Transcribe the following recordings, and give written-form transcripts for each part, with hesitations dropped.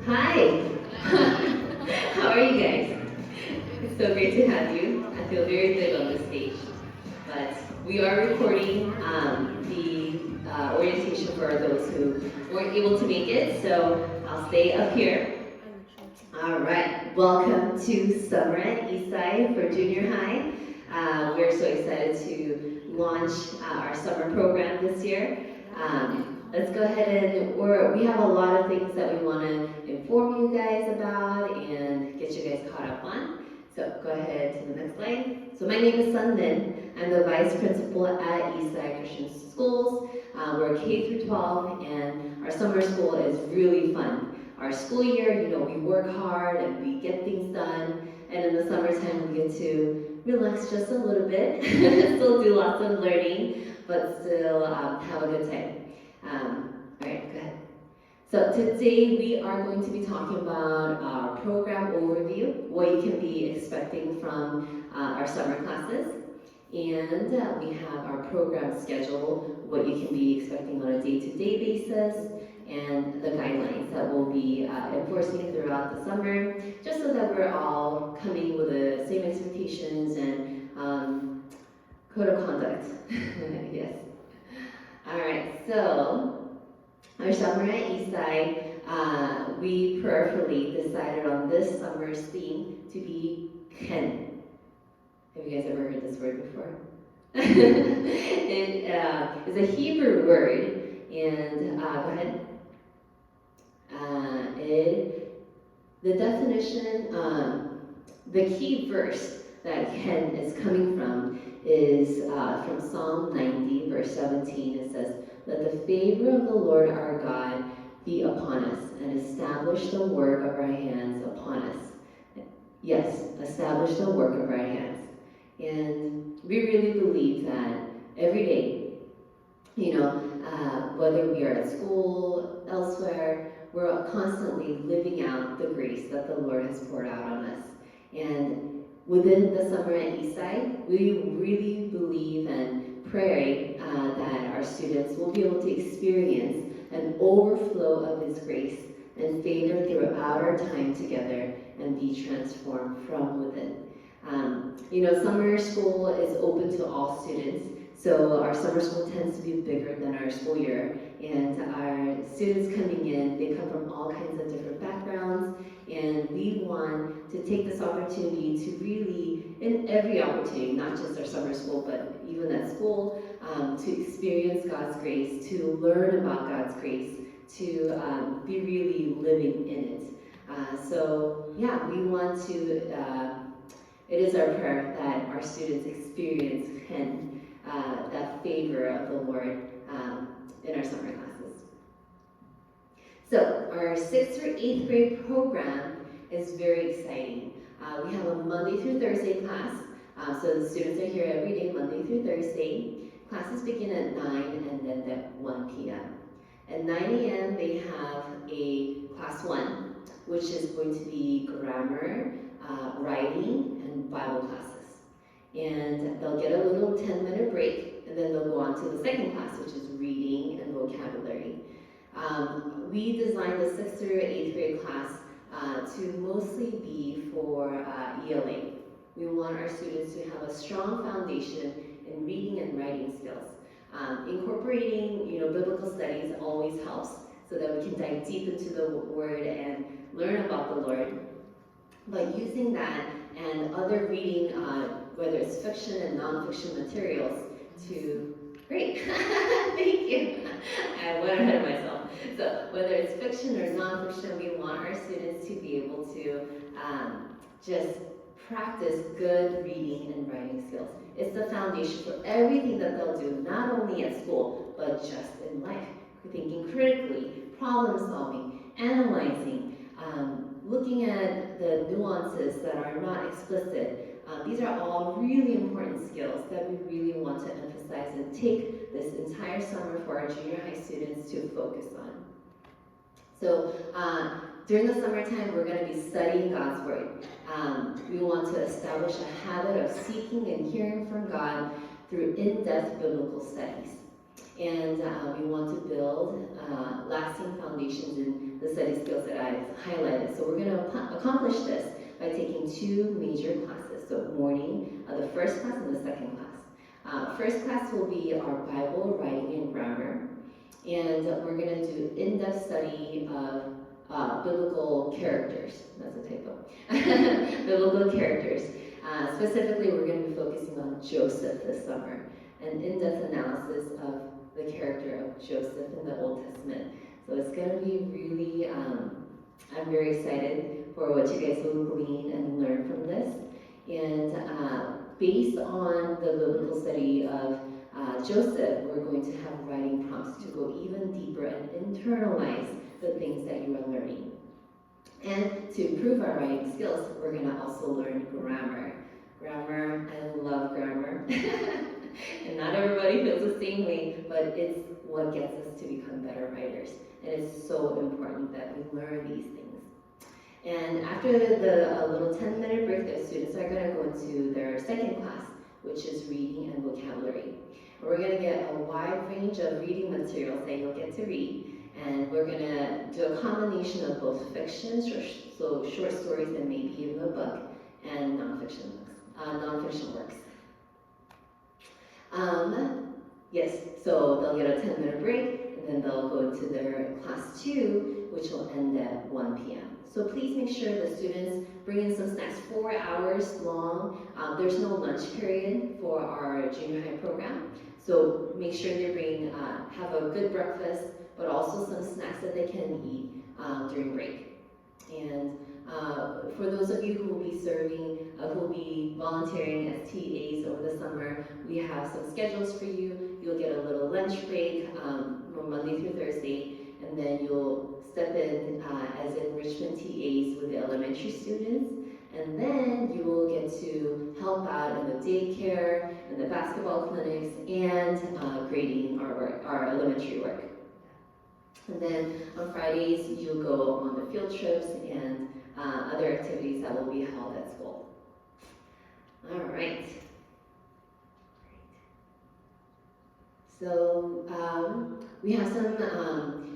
Hi! How are you guys? It's so great to have you. I feel very good on this stage. But we are recording the orientation for those who weren't able to make it, so I'll stay up here. All right, welcome to summer at Eastside for junior high. We're so excited to launch our summer program this year. Let's go ahead and we have a lot of things that we want to inform you guys about and get you guys caught up on. So go ahead to the next slide. So my name is Sun Min. I'm the vice principal at Eastside Christian Schools. We're K through 12, and our summer school is really fun. Our school year, we work hard and we get things done, and in the summertime we get to relax just a little bit, still do lots of learning, but still have a good time. All right, go ahead. So today we are going to be talking about our program overview, what you can be expecting from our summer classes, and we have our program schedule, what you can be expecting on a day-to-day basis, and the guidelines that we'll be enforcing throughout the summer, just so that we're all coming with the same expectations and code of conduct. Yes. All right, so our summer at Eastside, we prayerfully decided on this summer's theme to be Ken. Have you guys ever heard this word before? It is a Hebrew word, and go ahead. The definition, the key verse that Ken is coming from is from Psalm 90, verse 17. It says, "Let the favor of the Lord our God be upon us, and establish the work of our hands upon us." Yes, establish the work of our hands. And we really believe that every day, whether we are at school, elsewhere, we're constantly living out the grace that the Lord has poured out on us. And within the summer at Eastside, we really believe and pray that our students will be able to experience an overflow of His grace and favor throughout our time together and be transformed from within. Summer school is open to all students. So our summer school tends to be bigger than our school year, and our students coming in, they come from all kinds of different backgrounds, and we want to take this opportunity to really, in every opportunity, not just our summer school, but even at school, to experience God's grace, to learn about God's grace, to be really living in it. We want to, it is our prayer that our students experience that favor of the Lord in our summer classes. So our 6th through 8th grade program is very exciting. We have a Monday through Thursday class, so the students are here every day, Monday through Thursday. Classes begin at 9 and end at 1 p.m. At 9 a.m. they have a class 1, which is going to be grammar, writing, and Bible classes. And they'll get a little 10-minute break, and then they'll go on to the second class, which is reading and vocabulary. We designed the 6th through 8th grade class to mostly be for ELA. We want our students to have a strong foundation in reading and writing skills. Incorporating, biblical studies always helps, so that we can dive deep into the Word and learn about the Lord. But using that and other reading, whether it's fiction and nonfiction materials, great, thank you. I went ahead of myself. So whether it's fiction or nonfiction, we want our students to be able to just practice good reading and writing skills. It's the foundation for everything that they'll do, not only at school, but just in life. Thinking critically, problem solving, analyzing, looking at the nuances that are not explicit. These are all really important skills that we really want to emphasize and take this entire summer for our junior high students to focus on. So during the summertime, we're going to be studying God's Word. We want to establish a habit of seeking and hearing from God through in-depth biblical studies. And we want to build lasting foundations in the study skills that I highlighted. So we're going to accomplish this by taking 2 major classes. So morning, the first class and the second class. First class will be our Bible, writing, and grammar. And we're going to do in-depth study of biblical characters. That's a typo. Biblical characters. Specifically, we're going to be focusing on Joseph this summer. An in-depth analysis of the character of Joseph in the Old Testament. So it's going to be really, I'm very excited for what you guys will glean and learn from this. And based on the biblical study of Joseph, we're going to have writing prompts to go even deeper and internalize the things that you are learning. And to improve our writing skills, we're going to also learn grammar. Grammar, I love grammar. And not everybody feels the same way, but it's what gets us to become better writers. And it's so important that we learn these things. And after the little 10-minute break, the students are going to go into their second class, which is reading and vocabulary. We're going to get a wide range of reading materials that you'll get to read. And we're going to do a combination of both fiction, so short stories and maybe even a book, and nonfiction works. Yes, so they'll get a 10-minute break, and then they'll go into their class 2, which will end at 1 p.m. So please make sure the students bring in some snacks, 4 hours long. There's no lunch period for our junior high program. So make sure they have a good breakfast, but also some snacks that they can eat during break. And for those of you who will be serving, who will be volunteering as TAs over the summer, we have some schedules for you. You'll get a little lunch break from Monday through Thursday, and then you'll step in as enrichment TAs with the elementary students, and then you will get to help out in the daycare, and the basketball clinics, and grading our elementary work. And then on Fridays, you'll go on the field trips and other activities that will be held at school. All right. So we have some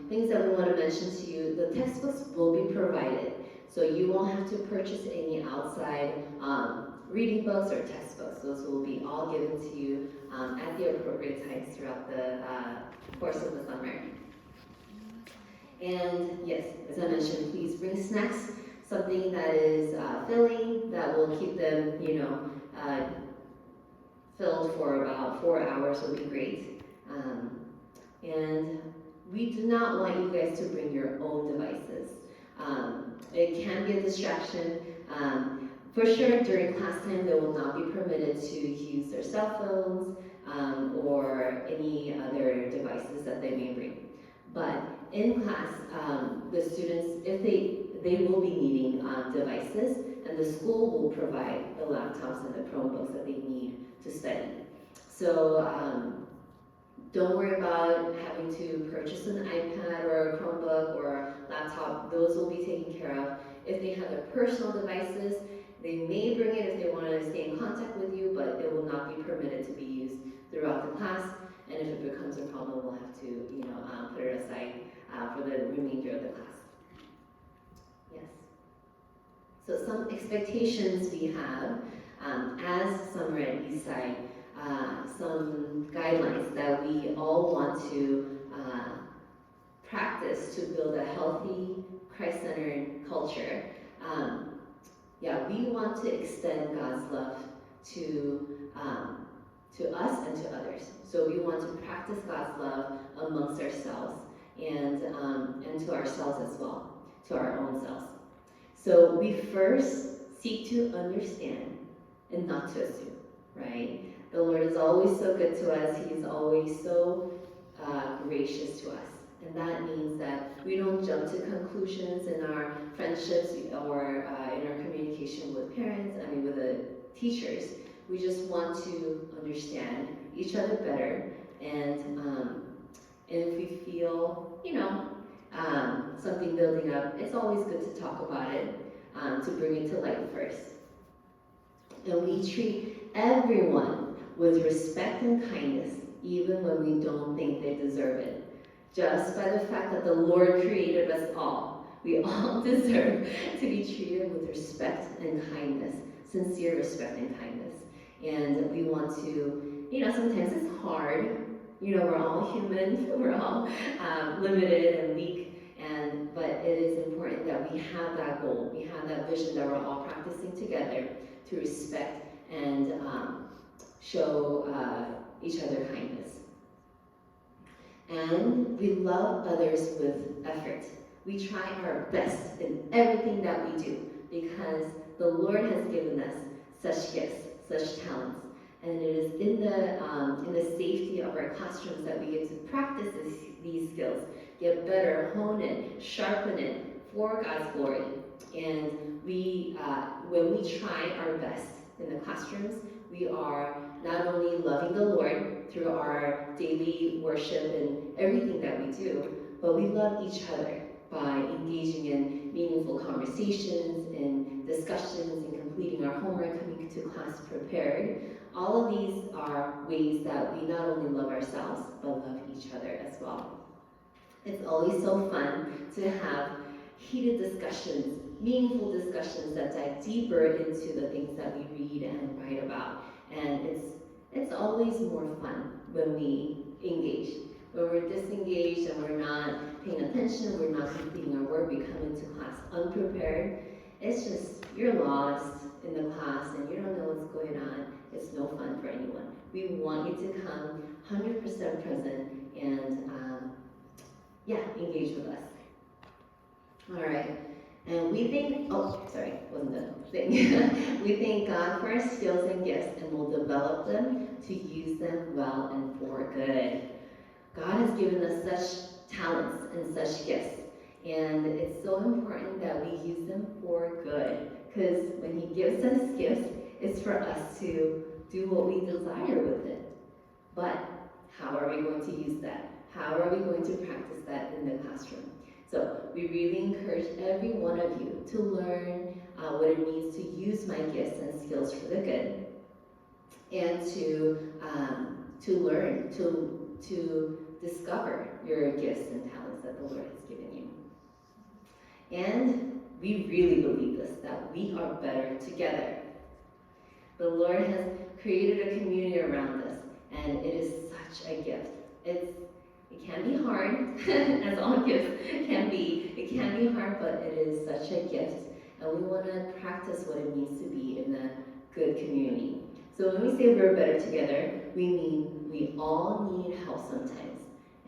things that we want to mention to you. The textbooks will be provided, so you won't have to purchase any outside reading books or textbooks. Those will be all given to you at the appropriate times throughout the course of the summer. And yes, as I mentioned, please bring snacks, something that is filling, that will keep them, filled for about 4 hours would be great. And we do not want you guys to bring your own devices. It can be a distraction. For sure, during class time, they will not be permitted to use their cell phones or any other devices that they may bring. But in class, the students, if they will be needing devices, and the school will provide the laptops and the Chromebooks that they need to study. So don't worry about having to purchase an iPad or a Chromebook or a laptop. Those will be taken care of. If they have their personal devices, they may bring it if they want to stay in contact with you, but it will not be permitted to be used throughout the class. And if it becomes a problem, we'll have to, put it aside for the remainder of the class. Yes. So some expectations we have as summer at Eastside, some guidelines that we all want to practice to build a healthy, Christ-centered culture. We want to extend God's love to us and to others. So we want to practice God's love amongst ourselves and to ourselves as well, to our own selves. So we first seek to understand and not to assume, right? The Lord is always so good to us. He is always so gracious to us. And that means that we don't jump to conclusions in our friendships or in our communication with parents, with the teachers. We just want to understand each other better, and if we feel, something building up, it's always good to talk about it, to bring it to light first. And we treat everyone with respect and kindness, even when we don't think they deserve it. Just by the fact that the Lord created us all, We all deserve to be treated with respect and kindness, sincere respect and kindness. And we want to, sometimes it's hard. We're all human, we're all limited and weak, but it is important that we have that goal, we have that vision that we're all practicing together to respect and show each other kindness. And we love others with effort. We try our best in everything that we do because the Lord has given us such gifts, such talents. And it is in the safety of our classrooms that we get to practice these skills, get better, hone it, sharpen it for God's glory. And when we try our best in the classrooms, we are not only loving the Lord through our daily worship and everything that we do, but we love each other by engaging in meaningful conversations and discussions and completing our homework, coming to class prepared. All of these are ways that we not only love ourselves, but love each other as well. It's always so fun to have heated discussions, meaningful discussions that dive deeper into the things that we read and write about. And it's always more fun when we engage. When we're disengaged and we're not paying attention, we're not completing our work, we come into class unprepared, it's just, you're lost in the class and you don't know what's going on. It's no fun for anyone. We want you to come 100% present and engage with us. All right. And we thank, wasn't the thing. We thank God for our skills and gifts and will develop them to use them well and for good. God has given us such talents and such gifts. And it's so important that we use them for good. Because when He gives us gifts, it's for us to do what we desire with it. But how are we going to use that? How are we going to practice that in the classroom? So we really encourage every one of you to learn what it means to use my gifts and skills for the good, and to learn, to discover your gifts and talents that the Lord has given you. And we really believe this, that we are better together. The Lord has created a community around us, and it is such a gift. It can be hard, as all gifts can be. It can be hard, but it is such a gift. And we want to practice what it means to be in a good community. So when we say we're better together, we mean we all need help sometimes.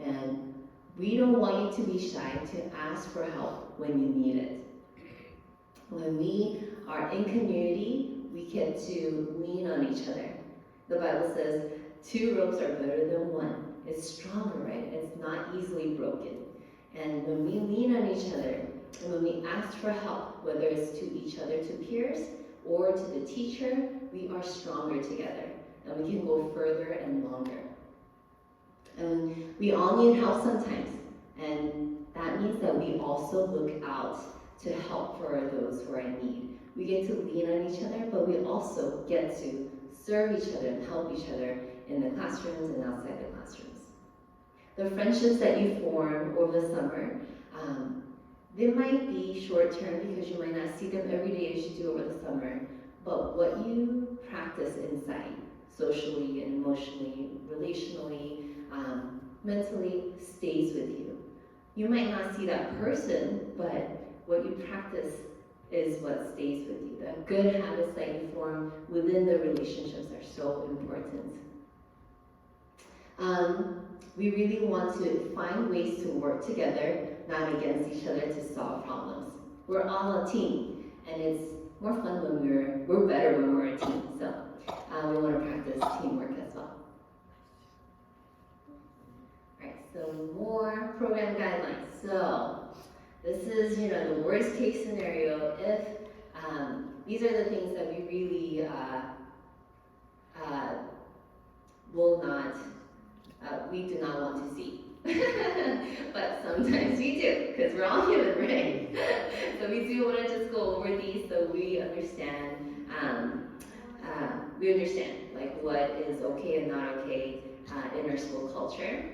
And we don't want you to be shy to ask for help when you need it. When we are in community, we get to lean on each other. The Bible says 2 ropes are better than 1. It's stronger, right? It's not easily broken. And when we lean on each other, and when we ask for help, whether it's to each other, to peers, or to the teacher, we are stronger together. And we can go further and longer. And we all need help sometimes. And that means that we also look out to help for those who are in need. We get to lean on each other, but we also get to serve each other and help each other in the classrooms and outside the classrooms. The friendships that you form over the summer, they might be short-term because you might not see them every day as you do over the summer, but what you practice inside, socially and emotionally, relationally, mentally, stays with you. You might not see that person, but what you practice is what stays with you. The good habits that you form within the relationships are so important. We really want to find ways to work together, not against each other, to solve problems. We're all a team, and it's more fun when we're better when we're a team. So we want to practice teamwork as well. All right, so more program guidelines. So this is, the worst case scenario if these are the things that we really will not, we do not want to see. But sometimes we do, because we're all human, right? So we do want to just go over these so we understand, like what is okay and not okay in our school culture.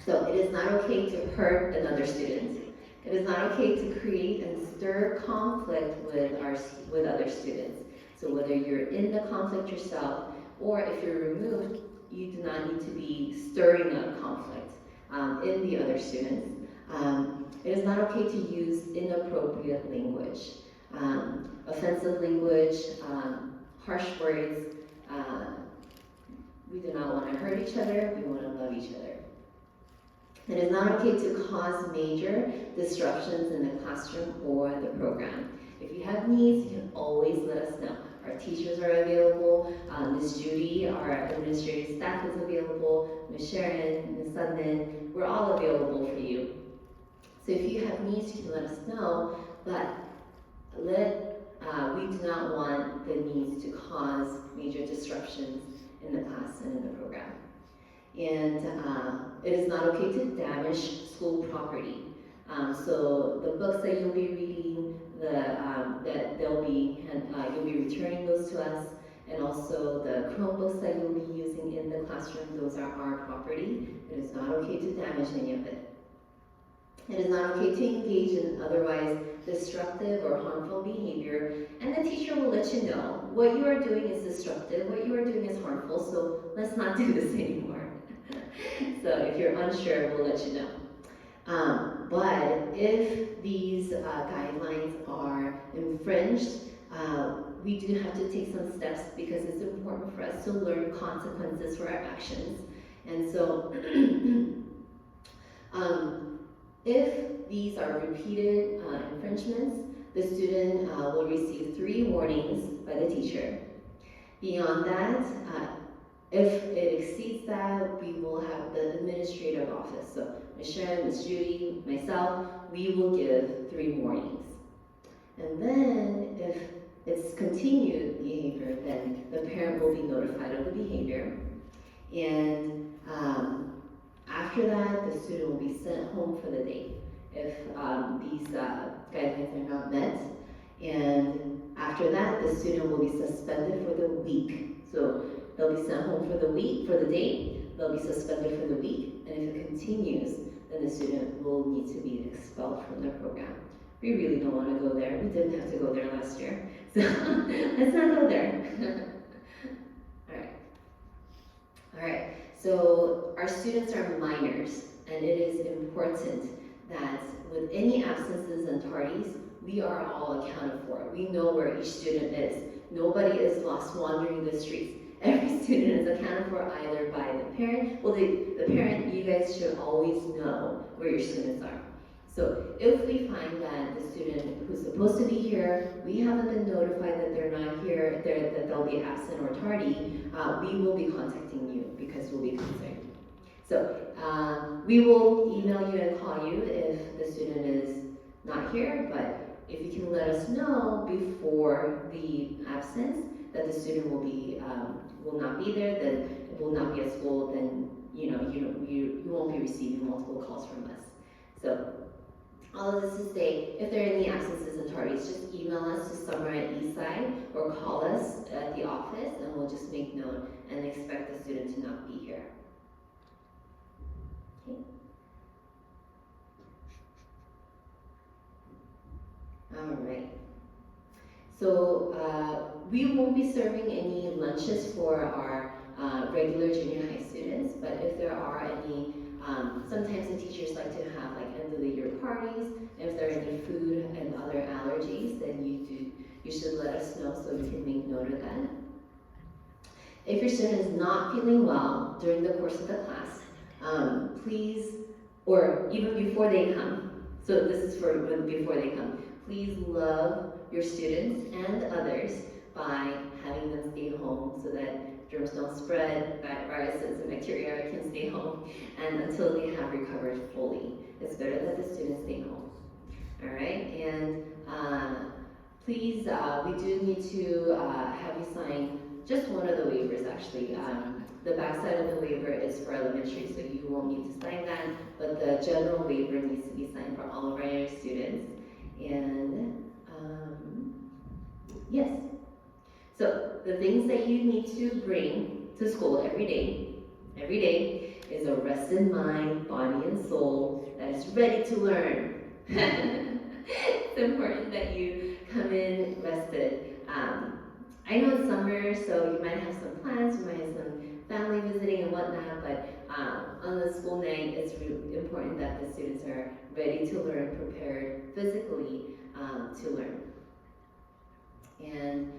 So it is not okay to hurt another student. It is not okay to create and stir conflict with other students. So whether you're in the conflict yourself or if you're removed, you do not need to be stirring up conflict in the other students. It is not okay to use inappropriate language, offensive language, harsh words. We do not want to hurt each other, we want to love each other. It is not okay to cause major disruptions in the classroom or the program. If you have needs, you can always let us know. Our teachers are available, Ms. Judy, our administrative staff is available, Ms. Sharon, Ms. Sundin, we're all available for you. So if you have needs, you can let us know, but we do not want the needs to cause major disruptions in the class and in the program. And it is not okay to damage school property. So the books that you'll be reading, you'll be returning those to us, and also the Chromebooks that you'll be using in the classroom, those are our property. It is not okay to damage any of it. It is not okay to engage in otherwise destructive or harmful behavior, and the teacher will let you know what you are doing is destructive, what you are doing is harmful, so let's not do this anymore. So if you're unsure, we'll let you know. But if these guidelines are infringed, we do have to take some steps because it's important for us to learn consequences for our actions. And so, if these are repeated infringements, the student will receive 3 warnings by the teacher. Beyond that, if it exceeds that, we will have the administrative office. So Ms. Sharon, Ms. Judy, myself, we will give 3 warnings. And then if it's continued behavior, then the parent will be notified of the behavior. And after that, the student will be sent home for the day if these guidelines are not met. And after that, the student will be suspended for the week. So they'll be sent home for the day, they'll be suspended for the week, and if it continues, then the student will need to be expelled from the program. We really don't want to go there. We didn't have to go there last year, so let's not go there. All right, so our students are minors, and it is important that with any absences and tardies, we are all accounted for. We know where each student is. Nobody is lost wandering the streets. Every student is accounted for either by the parent. Well, the parent, you guys should always know where your students are. So if we find that the student who's supposed to be here, we haven't been notified that they're not here, that they'll be absent or tardy, we will be contacting you because we'll be concerned. So we will email you and call you if the student is not here, but if you can let us know before the absence that the student will not be there, that will not be at school, then you won't be receiving multiple calls from us. So all of this to say, if there are any absences and tardies, just email us to summer at Eastside or call us at the office, and we'll just make note and expect the student to not be here. Okay. All right. So we won't be serving any lunches for our regular junior high students, but if there are any, sometimes the teachers like to have like end of the year parties. If there are any food and other allergies, then you should let us know so we can make note of that. If your student is not feeling well during the course of the class, please, or even before they come, so this is for before they come, please love your students and others by having them stay home so that germs don't spread, that viruses and bacteria can stay home, and until they have recovered fully. It's better that the students stay home. All right, and please, we do need to have you sign just one of the waivers actually. The backside of the waiver is for elementary, so you won't need to sign that, but the general waiver needs to be signed for all of our students. And yes, so the things that you need to bring to school every day is a rested mind, body, and soul that is ready to learn. It's important that you come in rested. I know it's summer, so you might have some plans, you might have some family visiting and whatnot, but on the school night, it's really important that the students are ready to learn, prepared physically to learn. And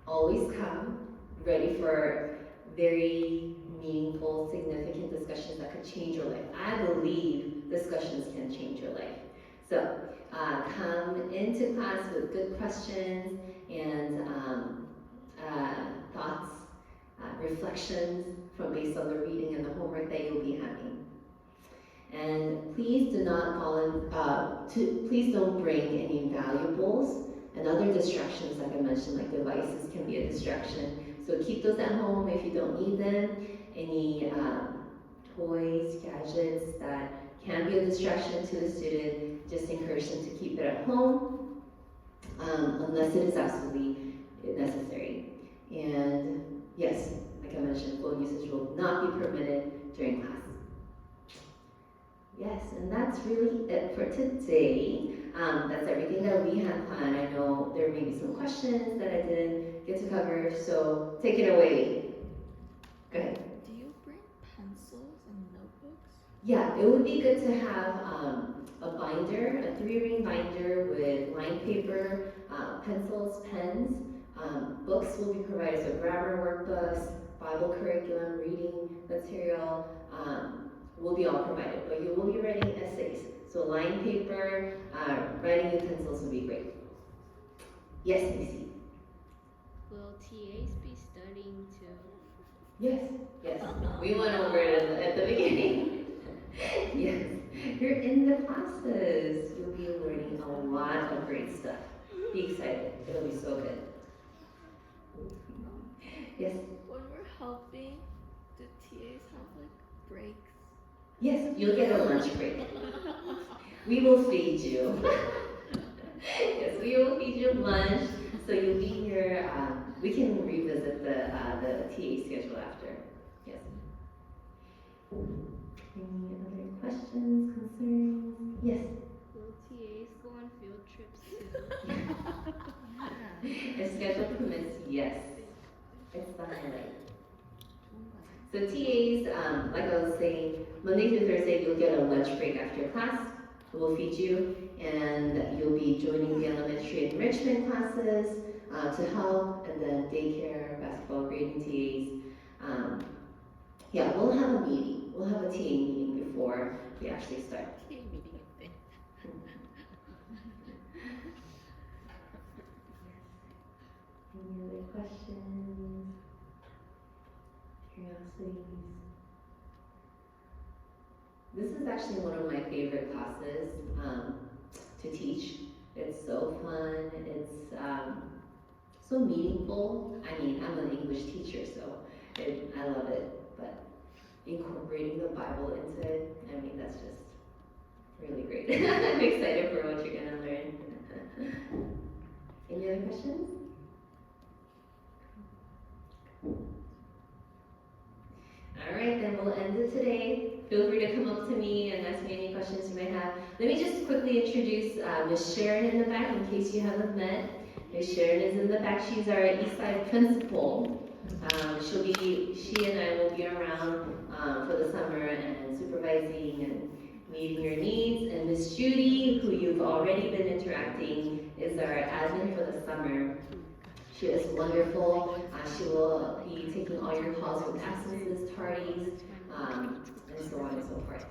always come ready for very meaningful, significant discussions that could change your life. I believe discussions can change your life. So come into class with good questions and thoughts, reflections from based on the reading and the homework that you'll be having. And please do not please don't bring any valuables and other distractions, like I mentioned, like devices can be a distraction. So keep those at home if you don't need them. Any toys, gadgets that can be a distraction to the student, just encourage them to keep it at home, unless it is absolutely necessary. And yes, like I mentioned, phone usage will not be permitted during class. Yes, and that's really it for today. That's everything that we had planned. I know there may be some questions that I didn't get to cover, so take it away. Go ahead. Do you bring pencils and notebooks? Yeah, it would be good to have a binder, a 3-ring binder with lined paper, pencils, pens. Books will be provided, so grammar workbooks, Bible curriculum, reading material, will be all provided, but you will be writing essays. So lined paper, writing utensils would be great. Yes, Lucy. Will TAs be studying too? Yes, yes. We went over it at the beginning. Yes, you're in the classes. You'll be learning a lot of great stuff. Be excited. It'll be so good. Yes. When we're helping, do TAs have like breaks? Yes, you'll get a lunch break. We will feed you. Yes, we will feed you lunch. So you'll be here. We can revisit the TA schedule after. Yes. Any other questions, concerns? Yes. Will TAs go on field trips too? If schedule permits, yes. It's the highlight. So TAs, like I was saying, Monday through Thursday you'll get a lunch break after class. We'll feed you, and you'll be joining the elementary enrichment classes to help, and then daycare, basketball, grading TAs. Yeah, we'll have a meeting. We'll have a TA meeting before we actually start. TA meeting thing. Any other questions? Curiosities? This is actually one of my favorite classes to teach. It's so fun. It's so meaningful. I mean, I'm an English teacher, so I love it. But incorporating the Bible into it, I mean, that's just really great. I'm excited for what you're gonna learn. Any other questions? All right, then we'll end it today. Feel free to come up to me and ask me any questions you may have. Let me just quickly introduce Ms. Sharon in the back in case you haven't met. Ms. Sharon is in the back. She's our Eastside principal. She and I will be around for the summer and supervising and meeting your needs. And Ms. Judy, who you've already been interacting, is our admin for the summer. She is wonderful. She will be taking all your calls with absences, tardies, and so on and so forth.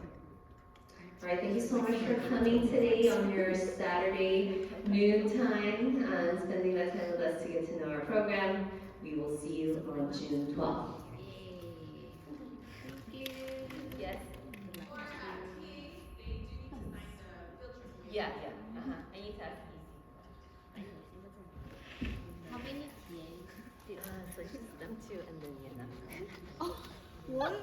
All right, thank you so much for coming today on your Saturday noontime and spending that time with us to get to know our program. We will see you on June 12th. Yes? Yeah. I need to ask How many TAs? So it's just them two and then Yana. Oh, what?